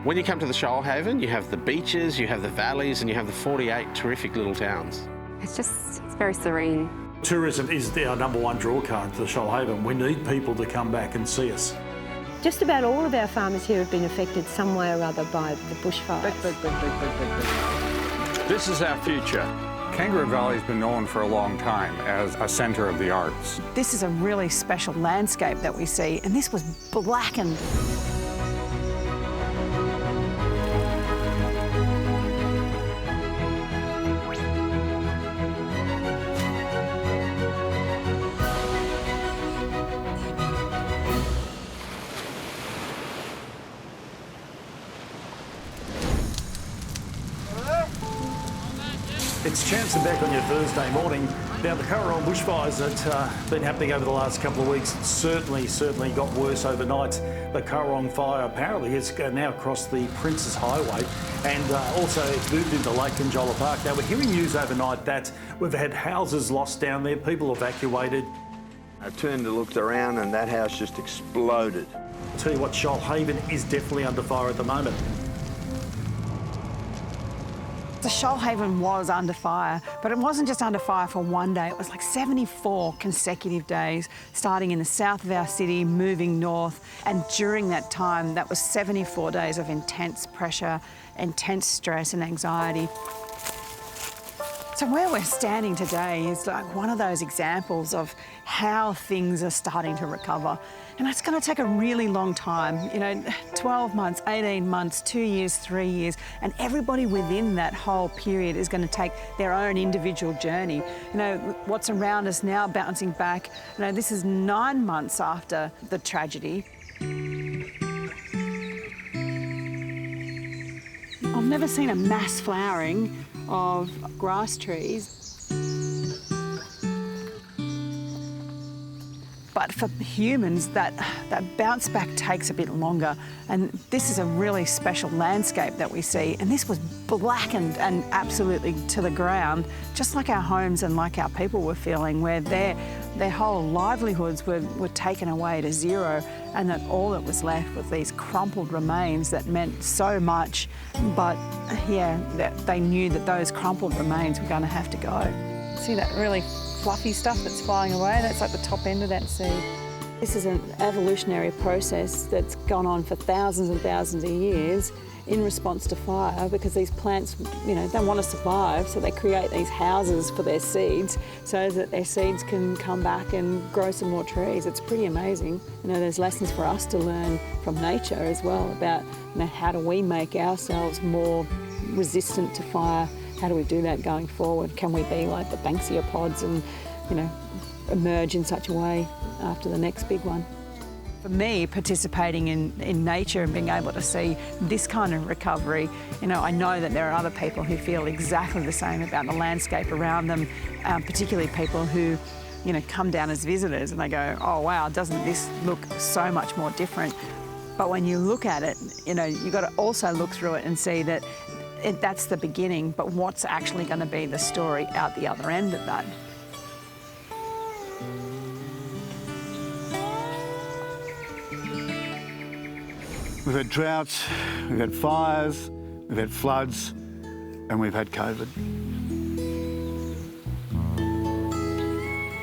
When you come to the Shoalhaven, you have the beaches, you have the valleys, and you have the 48 terrific little towns. It's very serene. Tourism is our #1 draw card to the Shoalhaven. We need people to come back and see us. Just about all of our farmers here have been affected some way or other by the bushfires. This is our future. Kangaroo Valley's been known for a long time as a centre of the arts. This is a really special landscape that we see, and this was blackened. It's Chancellor back on your Thursday morning. Now, the Currowan bushfires that have been happening over the last couple of weeks certainly got worse overnight. The Currowan fire apparently has now crossed the Princes Highway and also it's moved into Lake Conjola Park. Now, we're hearing news overnight that we've had houses lost down there, people evacuated. I turned and looked around and that house just exploded. I'll tell you what, Shoalhaven is definitely under fire at the moment. The Shoalhaven was under fire, but it wasn't just under fire for one day. It was like 74 consecutive days, starting in the south of our city, moving north. And during that time, that was 74 days of intense pressure, intense stress and anxiety. So where we're standing today is like one of those examples of how things are starting to recover. And it's going to take a really long time, 12 months, 18 months, 2 years, 3 years, and everybody within that whole period is going to take their own individual journey. What's around us now bouncing back, this is 9 months after the tragedy. I've never seen a mass flowering of grass trees. But for humans, that bounce back takes a bit longer. And this is a really special landscape that we see. And this was blackened and absolutely to the ground, just like our homes and like our people were feeling, where their whole livelihoods were taken away to zero, and that all that was left was these crumpled remains that meant so much. But yeah, they knew that those crumpled remains were going to have to go. See that really fluffy stuff that's flying away? That's like the top end of that seed. This is an evolutionary process that's gone on for thousands and thousands of years in response to fire, because these plants, they want to survive, so they create these houses for their seeds so that their seeds can come back and grow some more trees. It's pretty amazing. There's lessons for us to learn from nature as well about how do we make ourselves more resistant to fire. How do we do that going forward? Can we be like the Banksia pods and, emerge in such a way after the next big one? For me, participating in nature and being able to see this kind of recovery, I know that there are other people who feel exactly the same about the landscape around them, particularly people who, come down as visitors and they go, oh wow, doesn't this look so much more different? But when you look at it, you've got to also look through it and see that that's the beginning, but what's actually going to be the story out the other end of that? We've had droughts, we've had fires, we've had floods, and we've had COVID.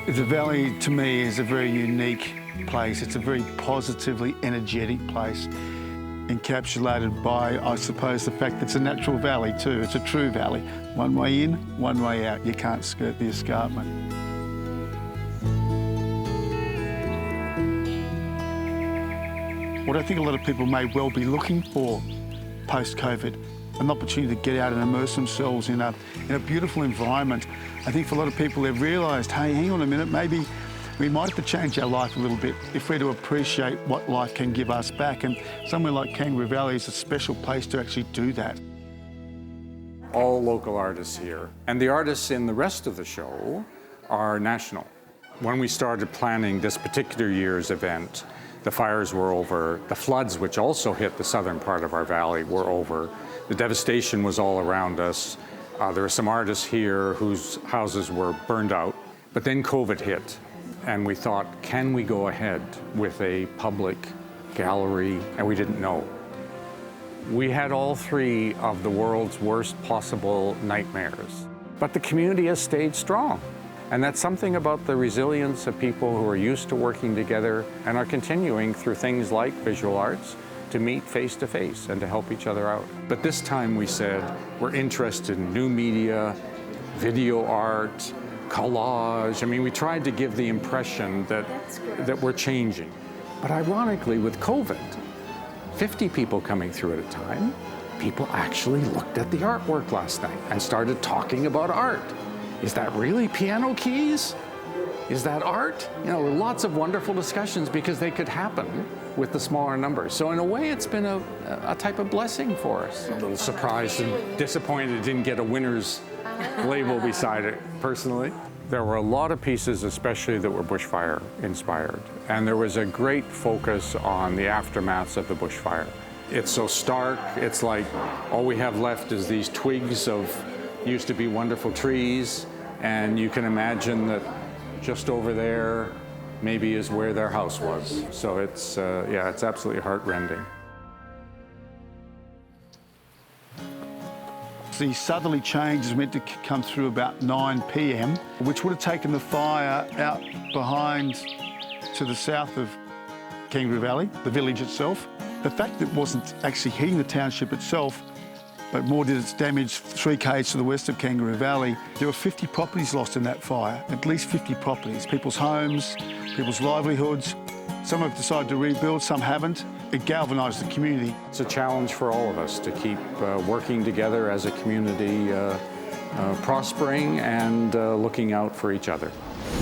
The valley, to me, is a very unique place. It's a very positively energetic place, encapsulated by, I suppose, the fact that it's a natural valley too. It's a true valley. One way in, one way out. You can't skirt the escarpment. What I think a lot of people may well be looking for post-COVID, an opportunity to get out and immerse themselves in a beautiful environment. I think for a lot of people, they've realised, hey, hang on a minute, maybe we might have to change our life a little bit if we're to appreciate what life can give us back. And somewhere like Kangaroo Valley is a special place to actually do that. All local artists here, and the artists in the rest of the show are national. When we started planning this particular year's event, the fires were over. The floods, which also hit the southern part of our valley, were over. The devastation was all around us. There are some artists here whose houses were burned out. But then COVID hit, and we thought, can we go ahead with a public gallery? And we didn't know. We had all three of the world's worst possible nightmares. But the community has stayed strong. And that's something about the resilience of people who are used to working together and are continuing through things like visual arts to meet face to face and to help each other out. But this time we said, we're interested in new media, video art, collage. I mean, we tried to give the impression that we're changing. But ironically, with COVID, 50 people coming through at a time, people actually looked at the artwork last night and started talking about art. Is that really piano keys? Is that art? You know, lots of wonderful discussions because they could happen with the smaller numbers. So in a way, it's been a type of blessing for us. A little surprised and disappointed it didn't get a winner's label beside it, personally. There were a lot of pieces, especially that were bushfire inspired. And there was a great focus on the aftermaths of the bushfire. It's so stark, it's like all we have left is these twigs of used to be wonderful trees, and you can imagine that just over there maybe is where their house was. So it's, yeah, it's absolutely heartrending. The southerly change is meant to come through about 9 p.m, which would have taken the fire out behind to the south of Kangaroo Valley, the village itself. The fact that it wasn't actually hitting the township itself, but more did its damage 3 k's to the west of Kangaroo Valley. There were 50 properties lost in that fire, at least 50 properties. People's homes, people's livelihoods. Some have decided to rebuild, some haven't. It galvanised the community. It's a challenge for all of us to keep working together as a community, prospering and looking out for each other.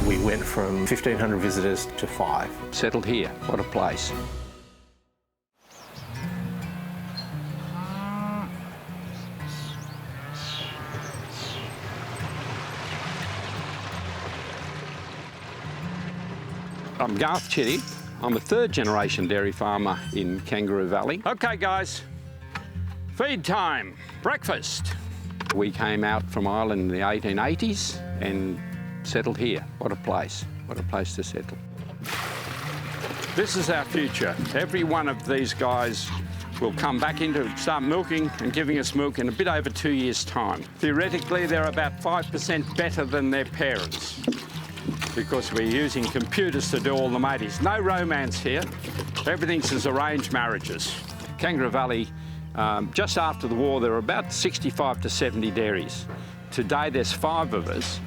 We went from 1,500 visitors to 5. Settled here, what a place. I'm Garth Chitty. I'm a 3rd generation dairy farmer in Kangaroo Valley. Okay guys, feed time, breakfast. We came out from Ireland in the 1880s and settled here. What a place to settle. This is our future. Every one of these guys will come back start milking and giving us milk in a bit over 2 years' time. Theoretically, they're about 5% better than their parents, because we're using computers to do all the mateys. No romance here. Everything's as arranged marriages. Kangaroo Valley, just after the war, there were about 65 to 70 dairies. Today, there's 5 of us,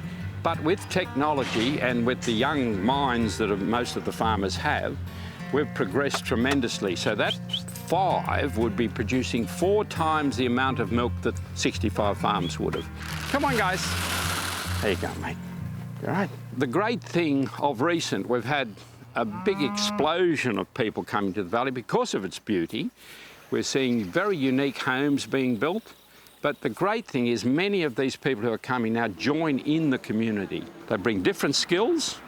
but with technology and with the young minds that most of the farmers have, we've progressed tremendously. So that 5 would be producing 4 times the amount of milk that 65 farms would have. Come on, guys. There you go, mate. All right. The great thing of recent, we've had a big explosion of people coming to the valley because of its beauty. We're seeing very unique homes being built. But the great thing is many of these people who are coming now join in the community. They bring different skills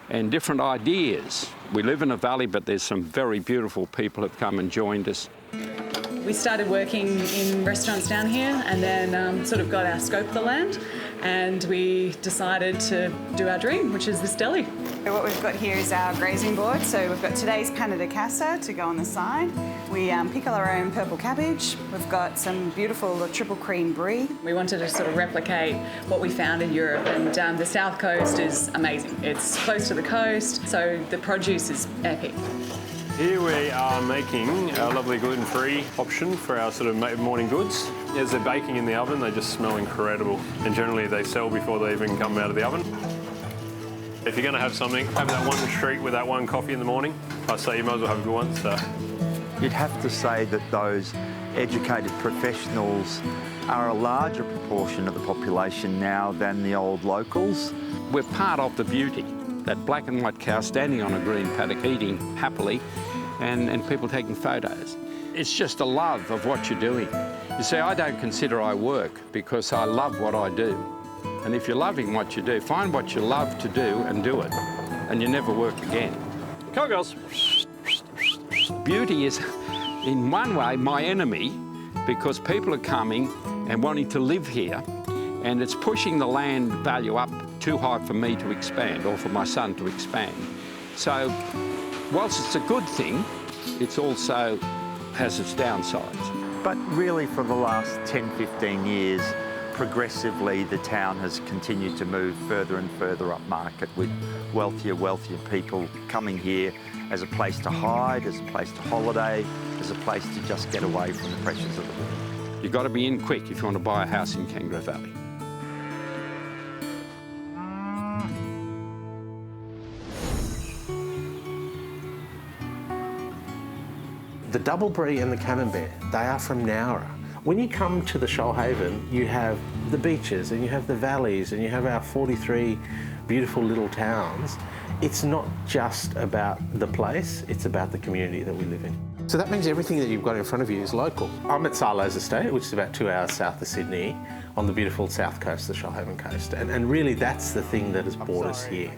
and different ideas. We live in a valley, but there's some very beautiful people who have come and joined us. We started working in restaurants down here and then sort of got our scope of the land, and we decided to do our dream, which is this deli. What we've got here is our grazing board. So we've got today's panna de casa to go on the side. We pickle our own purple cabbage. We've got some beautiful triple cream brie. We wanted to sort of replicate what we found in Europe, and the South Coast is amazing. It's close to the coast, so the produce is epic. Here we are making our lovely gluten-free option for our sort of morning goods. As they're baking in the oven, they just smell incredible. And generally they sell before they even come out of the oven. If you're going to have something, have that one treat with that one coffee in the morning. I say you might as well have a good one. So You'd have to say that those educated professionals are a larger proportion of the population now than the old locals. We're part of the beauty. That black and white cow standing on a green paddock eating happily and people taking photos. It's just a love of what you're doing. You see, I don't consider I work because I love what I do. And if you're loving what you do, find what you love to do and do it, and you never work again. Come on, girls. Beauty is, in one way, my enemy, because people are coming and wanting to live here, and it's pushing the land value up too high for me to expand or for my son to expand. So whilst it's a good thing, it also has its downsides. But really for the last 10, 15 years, progressively the town has continued to move further and further up market with wealthier people coming here as a place to hide, as a place to holiday, as a place to just get away from the pressures of the world. You've got to be in quick if you want to buy a house in Kangaroo Valley. The double brie and the camembert, they are from Nowra. When you come to the Shoalhaven, you have the beaches and you have the valleys and you have our 43 beautiful little towns. It's not just about the place, it's about the community that we live in. So that means everything that you've got in front of you is local. I'm at Sarlo's Estate, which is about 2 hours south of Sydney, on the beautiful south coast, the Shoalhaven coast. And really that's the thing that has brought us here.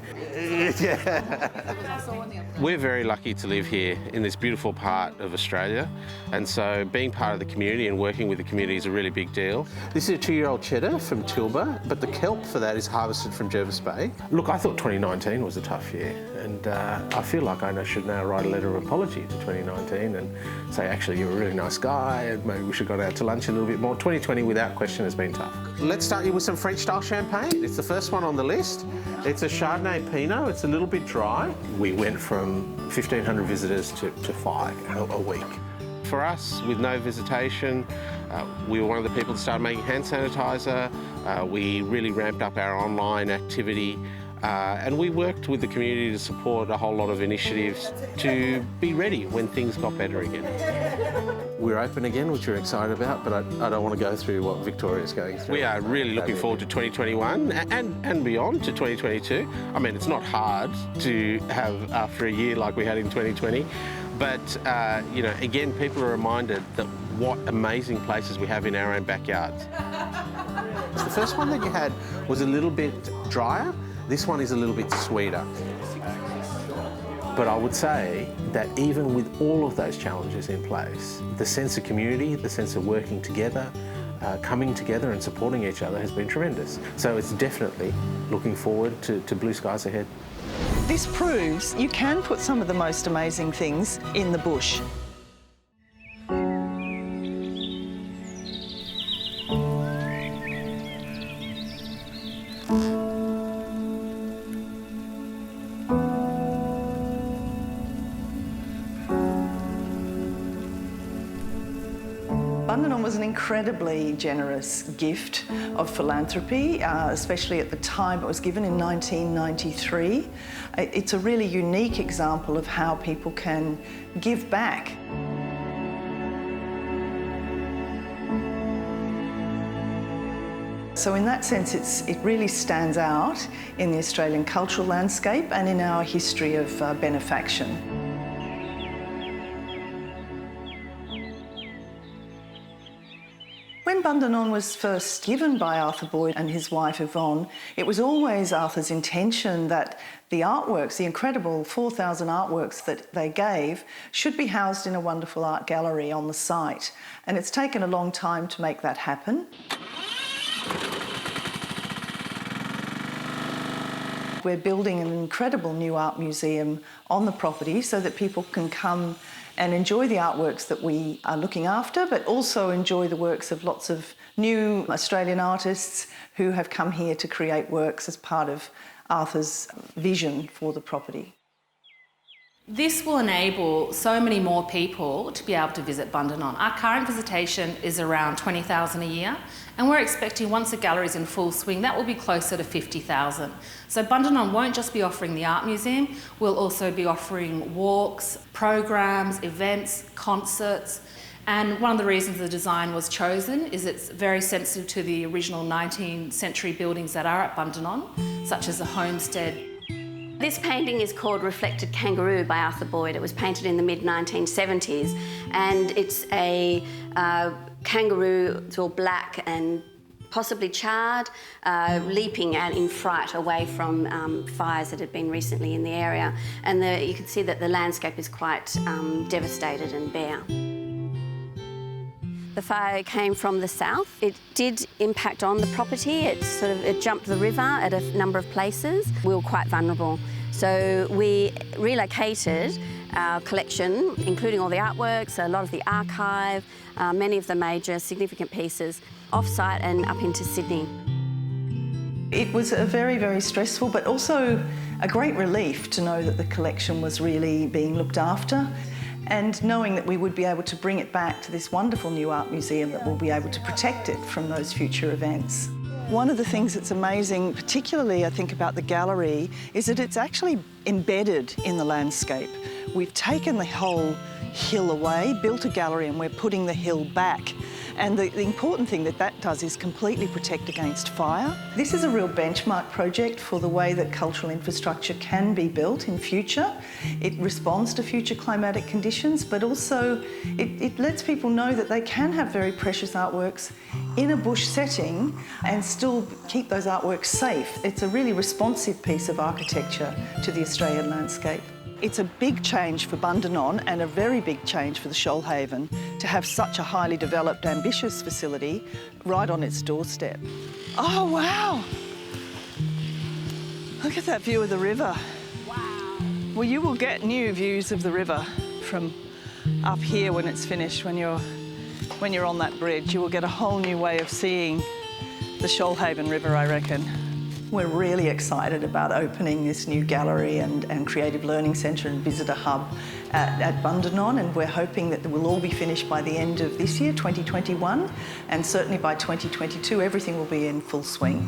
We're very lucky to live here in this beautiful part of Australia, and so being part of the community and working with the community is a really big deal. This is a 2-year-old cheddar from Tilba, but the kelp for that is harvested from Jervis Bay. Look, I thought 2019 was a tough year, and I feel like I should now write a letter of apology to 2019 and say, actually, you're a really nice guy, and maybe we should go out to lunch a little bit more. 2020, without question, has been tough. Let's start you with some French-style champagne. It's the first one on the list. It's a Chardonnay Pinot. It's a little bit dry. We went from 1,500 visitors to 5 a week. For us, with no visitation, we were one of the people that started making hand sanitizer. We really ramped up our online activity. And we worked with the community to support a whole lot of initiatives to be ready when things got better again. We're open again, which we're excited about, but I don't want to go through what Victoria's going through. We are really looking forward to 2021 and beyond to 2022. I mean, it's not hard to have after a year like we had in 2020, but you know, again, people are reminded that what amazing places we have in our own backyards. The first one that you had was a little bit drier. This one is a little bit sweeter. But I would say that even with all of those challenges in place, the sense of community, the sense of working together, coming together and supporting each other has been tremendous. So it's definitely looking forward to blue skies ahead. This proves you can put some of the most amazing things in the bush. Bundanon was an incredibly generous gift of philanthropy, especially at the time it was given in 1993. It's a really unique example of how people can give back. So in that sense, it really stands out in the Australian cultural landscape and in our history of benefaction. When Bundanon was first given by Arthur Boyd and his wife Yvonne, it was always Arthur's intention that the artworks, the incredible 4,000 artworks that they gave, should be housed in a wonderful art gallery on the site. And it's taken a long time to make that happen. We're building an incredible new art museum on the property so that people can come and enjoy the artworks that we are looking after, but also enjoy the works of lots of new Australian artists who have come here to create works as part of Arthur's vision for the property. This will enable so many more people to be able to visit Bundanon. Our current visitation is around 20,000 a year, and we're expecting once the gallery's in full swing, that will be closer to 50,000. So Bundanon won't just be offering the art museum, we'll also be offering walks, programs, events, concerts. And one of the reasons the design was chosen is it's very sensitive to the original 19th century buildings that are at Bundanon, such as the homestead. This painting is called Reflected Kangaroo by Arthur Boyd. It was painted in the mid-1970s, and it's a kangaroo. It's all black and possibly charred, leaping out in fright away from fires that had been recently in the area. And you can see that the landscape is quite devastated and bare. The fire came from the south. It did impact on the property. It jumped the river at a number of places. We were quite vulnerable. So we relocated our collection, including all the artworks, a lot of the archive, many of the major significant pieces off-site and up into Sydney. It was a very, very stressful but also a great relief to know that the collection was really being looked after, and knowing that we would be able to bring it back to this wonderful new art museum that will be able to protect it from those future events. One of the things that's amazing, particularly I think about the gallery, is that it's actually embedded in the landscape. We've taken the whole hill away, built a gallery, and we're putting the hill back. And the important thing that does is completely protect against fire. This is a real benchmark project for the way that cultural infrastructure can be built in future. It responds to future climatic conditions, but also it lets people know that they can have very precious artworks in a bush setting and still keep those artworks safe. It's a really responsive piece of architecture to the Australian landscape. It's a big change for Bundanon and a very big change for the Shoalhaven to have such a highly developed, ambitious facility right on its doorstep. Oh, wow! Look at that view of the river. Wow. Well, you will get new views of the river from up here when it's finished, when you're on that bridge. You will get a whole new way of seeing the Shoalhaven River, I reckon. We're really excited about opening this new gallery and creative learning centre and visitor hub at Bundanon, and we're hoping that we'll all be finished by the end of this year, 2021, and certainly by 2022 everything will be in full swing.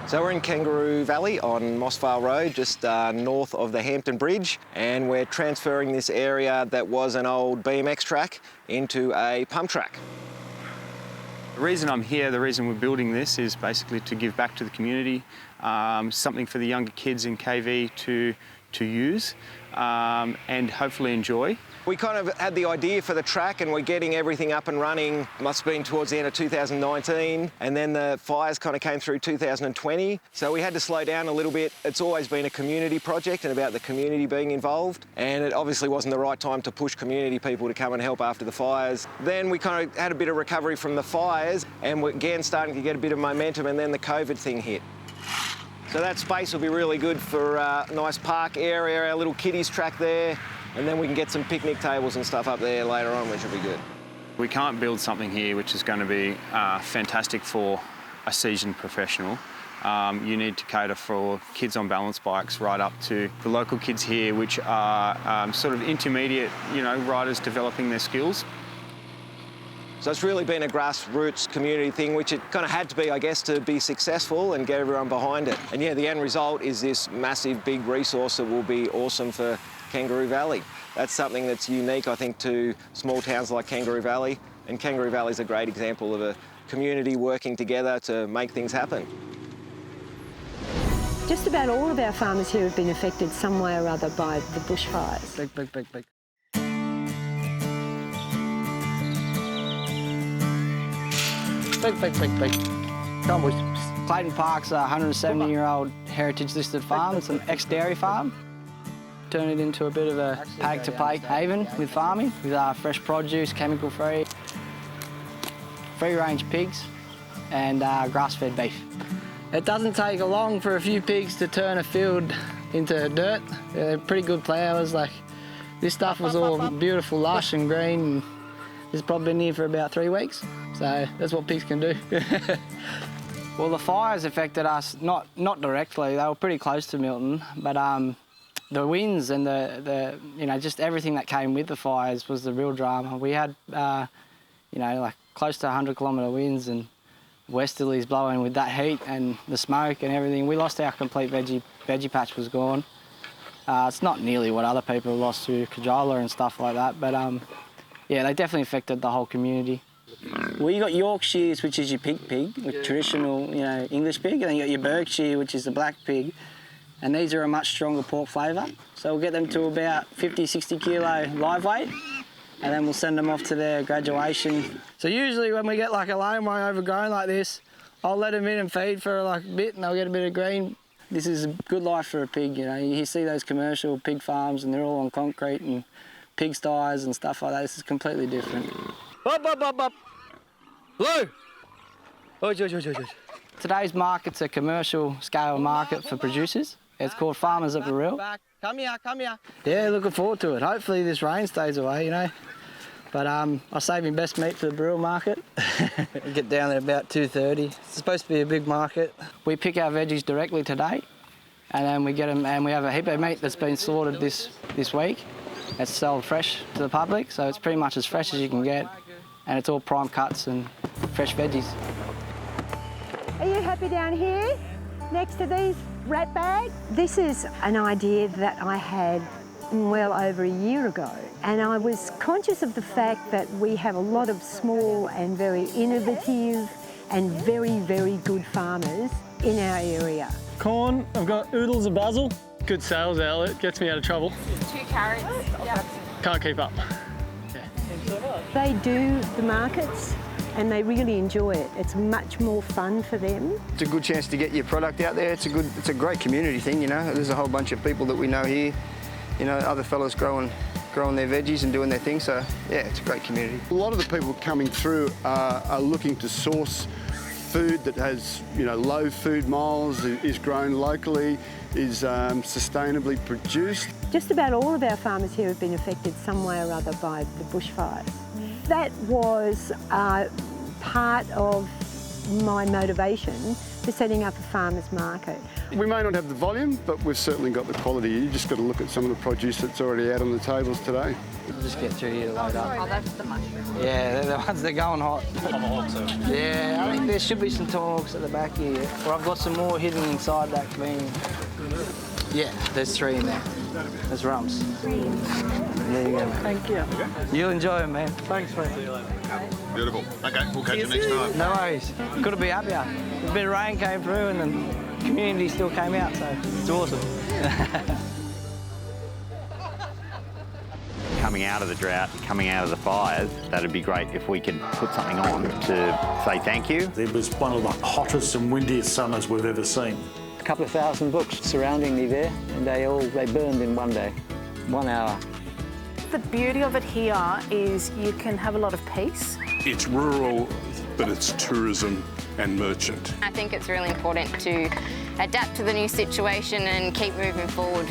So we're in Kangaroo Valley on Mossvale Road, just north of the Hampton Bridge, and we're transferring this area that was an old BMX track into a pump track. The reason I'm here, the reason we're building this is basically to give back to the community, something for the younger kids in KV to use and hopefully enjoy. We kind of had the idea for the track and we're getting everything up and running, must have been towards the end of 2019, and then the fires kind of came through 2020, so we had to slow down a little bit. It's always been a community project and about the community being involved, and it obviously wasn't the right time to push community people to come and help after the fires. Then we kind of had a bit of recovery from the fires and we're again starting to get a bit of momentum, and then the COVID thing hit. So that space will be really good for a nice park area, our little kiddies track there, and then we can get some picnic tables and stuff up there later on, which will be good. We can't build something here which is going to be fantastic for a seasoned professional. You need to cater for kids on balance bikes right up to the local kids here, which are sort of intermediate, riders developing their skills. So it's really been a grassroots community thing, which it kind of had to be, I guess, to be successful and get everyone behind it. And yeah, the end result is this massive, big resource that will be awesome for Kangaroo Valley. That's something that's unique, I think, to small towns like Kangaroo Valley. And Kangaroo Valley is a great example of a community working together to make things happen. Just about all of our farmers here have been affected some way or other by the bushfires. Big. Big. Come on, boys. Clayton Park's a 170-year-old heritage listed farm. It's an ex-dairy farm. Turn it into a bit of a paddock-to-plate haven with farming, with fresh produce, chemical-free, free-range pigs and grass-fed beef. It doesn't take long for a few pigs to turn a field into dirt. They're pretty good ploughs. Like, this stuff was all beautiful, lush and green. And it's probably been here for about 3 weeks. So that's what pigs can do. Well, the fires affected us not directly. They were pretty close to Milton, but the winds and the just everything that came with the fires was the real drama. We had like close to 100-kilometre winds and westerlies blowing with that heat and the smoke and everything. We lost our complete veggie patch was gone. It's not nearly what other people lost through Cajola and stuff like that, but yeah, they definitely affected the whole community. Well, you got Yorkshires, which is your pig, with traditional, English pig, and then you got your Berkshire, which is the black pig, and these are a much stronger pork flavour. So we'll get them to about 50, 60 kilo live weight, and then we'll send them off to their graduation. So usually when we get like a laneway overgrown like this, I'll let them in and feed for like a bit, and they'll get a bit of green. This is a good life for a pig, You see those commercial pig farms, and they're all on concrete and pigsties and stuff like that. This is completely different. Up. Blue! Today's market's a commercial scale market for producers. It's called Farmers at Barrel. Come here, come here. Yeah, looking forward to it. Hopefully this rain stays away, you know. But I save my best meat for the Barrel market. Get down there about 2:30. It's supposed to be a big market. We pick our veggies directly today, and then we get them, and we have a heap of meat that's been slaughtered this week. It's sold fresh to the public, so it's pretty much as fresh as you can get, and it's all prime cuts and fresh veggies. Are you happy down here, next to these rat bags? This is an idea that I had well over a year ago, and I was conscious of the fact that we have a lot of small and very innovative and very, very good farmers in our area. Corn, I've got oodles of basil. Good sales outlet, gets me out of trouble. 2 carrots, yeah. Can't keep up. They do the markets and they really enjoy it. It's much more fun for them. It's a good chance to get your product out there. It's a great community thing, you know. There's a whole bunch of people that we know here, you know, other fellas growing their veggies and doing their thing, so yeah, it's a great community. A lot of the people coming through are looking to source food that has, you know, low food miles, is grown locally, is sustainably produced. Just about all of our farmers here have been affected some way or other by the bushfires. That was part of my motivation for setting up a farmers market. We may not have the volume, but we've certainly got the quality. You just got to look at some of the produce that's already out on the tables today. I'll just get through here to load up. Oh, that's the mushroom. Yeah, they're the ones that are going hot. Yeah, I think there should be some tomahawks at the back here. Or I've got some more hidden inside that bin. Yeah, there's 3 in there. There's rums. There you go. Thank you. You'll enjoy them, man. Thanks, mate. Beautiful. Okay, we'll catch you next time. No worries. Couldn't be happier. A bit of rain came through and the community still came out, so it's awesome. Coming out of the drought, coming out of the fires, that'd be great if we could put something on to say thank you. It was one of the hottest and windiest summers we've ever seen. A couple of thousand books surrounding me there, and they burned in one day, 1 hour. The beauty of it here is you can have a lot of peace. It's rural, but it's tourism and merchant. I think it's really important to adapt to the new situation and keep moving forward.